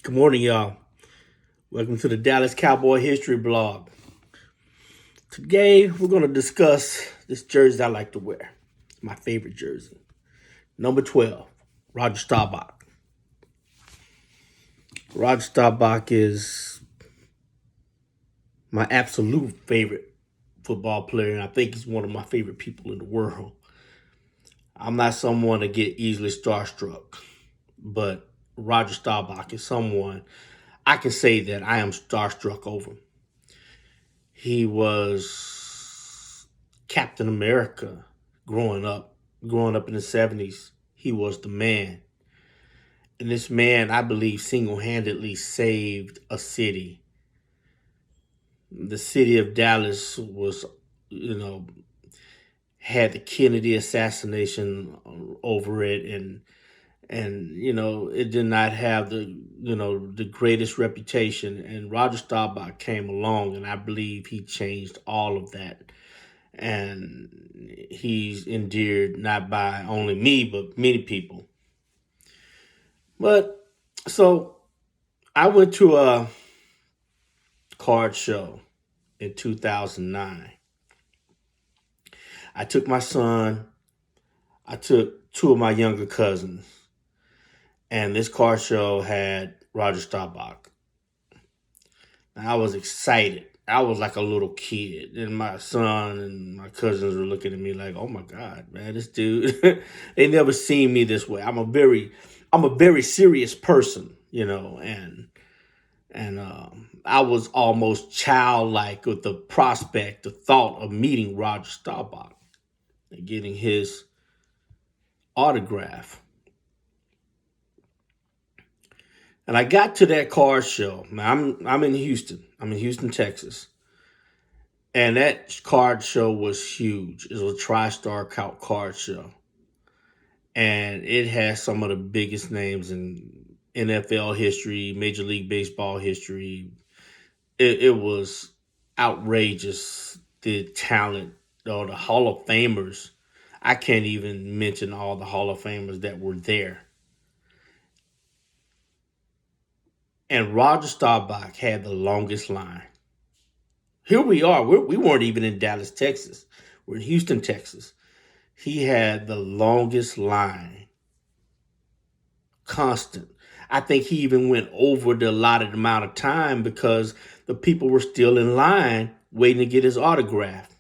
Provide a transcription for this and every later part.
Good morning, y'all. Welcome to the Dallas Cowboy History Blog. Today, we're going to discuss this jersey I like to wear. It's my favorite jersey. Number 12, Roger Staubach. Roger Staubach is my absolute favorite football player, and I think he's one of my favorite people in the world. I'm not someone to get easily starstruck, but Roger Staubach is someone I can say that I am starstruck over. He was Captain America growing up in the 70s. He was the man. And this man, I believe, single-handedly saved a city. The city of Dallas was, had the Kennedy assassination over it, and it did not have the greatest reputation. And Roger Staubach came along, and I believe he changed all of that. And he's endeared not by only me, but many people. But so I went to a card show in 2009. I took my son, I took two of my younger cousins, and this card show had Roger Staubach. And I was excited. I was like a little kid, and my son and my cousins were looking at me like, "Oh my God, man, this dude!" They never seen me this way. I'm a very serious person, and I was almost childlike with the prospect, the thought of meeting Roger Staubach and getting his autograph. And I got to that car show. Now, I'm in Houston. I'm in Houston, Texas. And that card show was huge. It was a TriStar card show. And it has some of the biggest names in NFL history, Major League Baseball history. It was outrageous, the talent, or the Hall of Famers. I can't even mention all the Hall of Famers that were there. And Roger Staubach had the longest line. Here we are. We weren't even in Dallas, Texas. We're in Houston, Texas. He had the longest line. Constant. I think he even went over the allotted amount of time because the people were still in line waiting to get his autograph.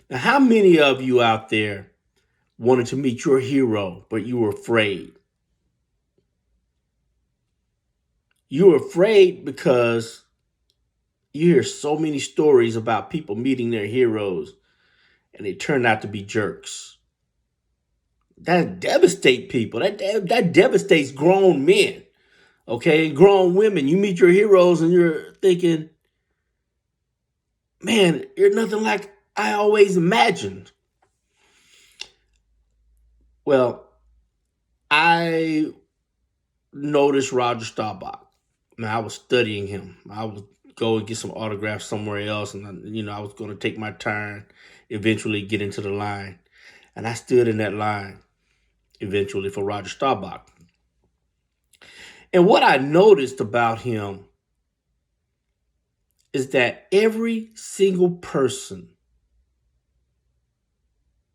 Now, how many of you out there wanted to meet your hero, but you were afraid? You were afraid because you hear so many stories about people meeting their heroes and they turn out to be jerks. That devastates people. That devastates grown men, okay? Grown women. You meet your heroes and you're thinking, man, you're nothing like I always imagined. Well, I noticed Roger Staubach. Now, I was studying him. I would go and get some autographs somewhere else, and I was going to take my turn, eventually get into the line. And I stood in that line eventually for Roger Staubach. And what I noticed about him is that every single person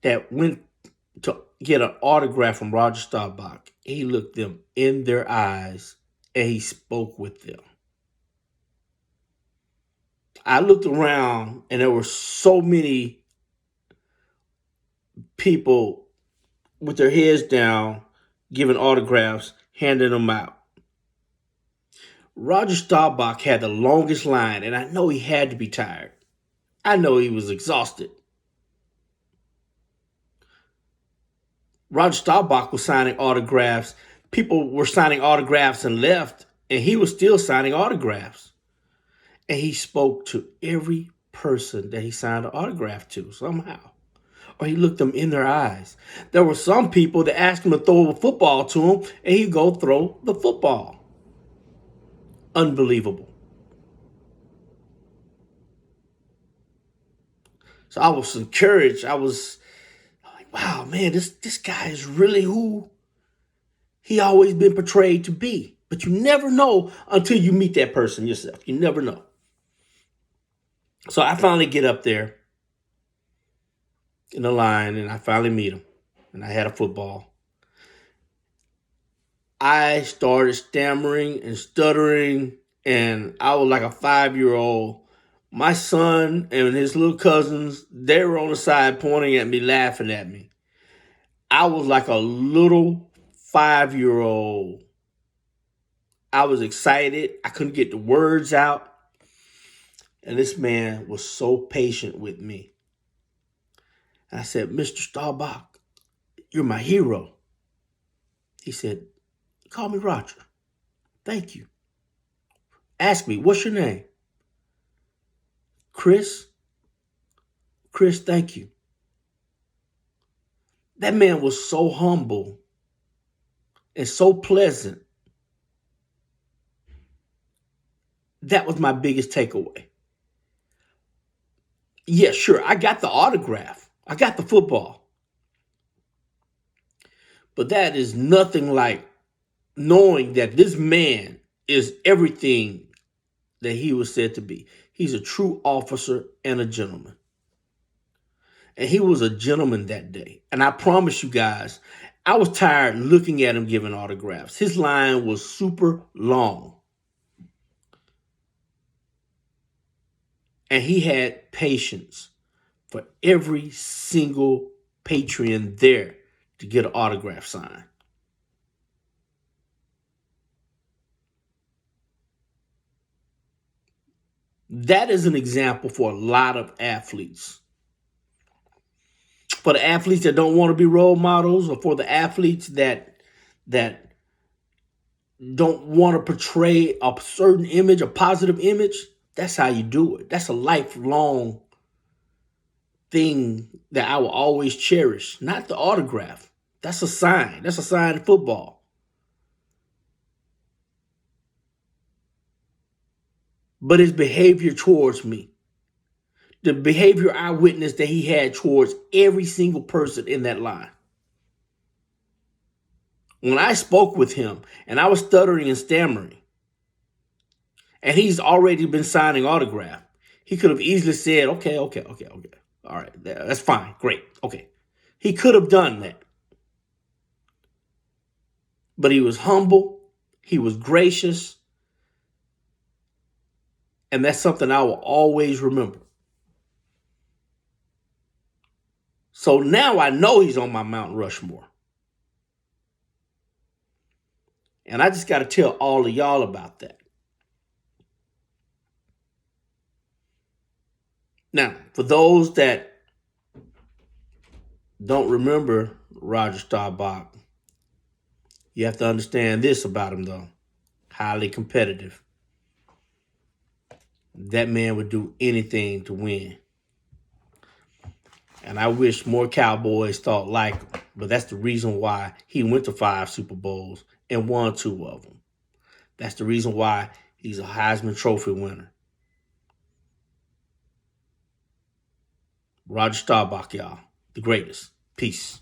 that went to get an autograph from Roger Staubach, he looked them in their eyes and he spoke with them. I looked around and there were so many people with their heads down, giving autographs, handing them out. Roger Staubach had the longest line, and I know he had to be tired. I know he was exhausted. Roger Staubach was signing autographs. People were signing autographs and left, and he was still signing autographs. And he spoke to every person that he signed an autograph to somehow. Or he looked them in their eyes. There were some people that asked him to throw a football to him, and he'd go throw the football. Unbelievable. So I was encouraged. I was like, wow, man, this guy is really who he always been portrayed to be. But you never know until you meet that person yourself. You never know. So I finally get up there in the line and I finally meet him. And I had a football. I started stammering and stuttering, and I was like a 5-year-old. My son and his little cousins, they were on the side pointing at me, laughing at me. I was like a little 5-year-old. I was excited. I couldn't get the words out. And this man was so patient with me. And I said, Mr. Staubach, you're my hero. He said, call me Roger. Thank you. Ask me, what's your name? Chris? Chris, thank you. That man was so humble and so pleasant. That was my biggest takeaway. Yeah, sure, I got the autograph. I got the football. But that is nothing like knowing that this man is everything that he was said to be. He's a true officer and a gentleman. And he was a gentleman that day. And I promise you guys, I was tired looking at him giving autographs. His line was super long. And he had patience for every single patron there to get an autograph signed. That is an example for a lot of athletes. For the athletes that don't want to be role models, or for the athletes that don't want to portray a certain image, a positive image, that's how you do it. That's a lifelong thing that I will always cherish. Not the autograph. That's a sign. That's a sign in football. But his behavior towards me, the behavior I witnessed that he had towards every single person in that line. When I spoke with him and I was stuttering and stammering, and he's already been signing autograph, he could have easily said, okay. All right, that's fine, great, okay. He could have done that. But he was humble, he was gracious, and that's something I will always remember. So now I know he's on my Mount Rushmore. And I just got to tell all of y'all about that. Now, for those that don't remember Roger Staubach, you have to understand this about him, though. Highly competitive. That man would do anything to win. And I wish more Cowboys thought like him. But that's the reason why he went to 5 Super Bowls and won 2 of them. That's the reason why he's a Heisman Trophy winner. Roger Staubach, y'all. The greatest. Peace.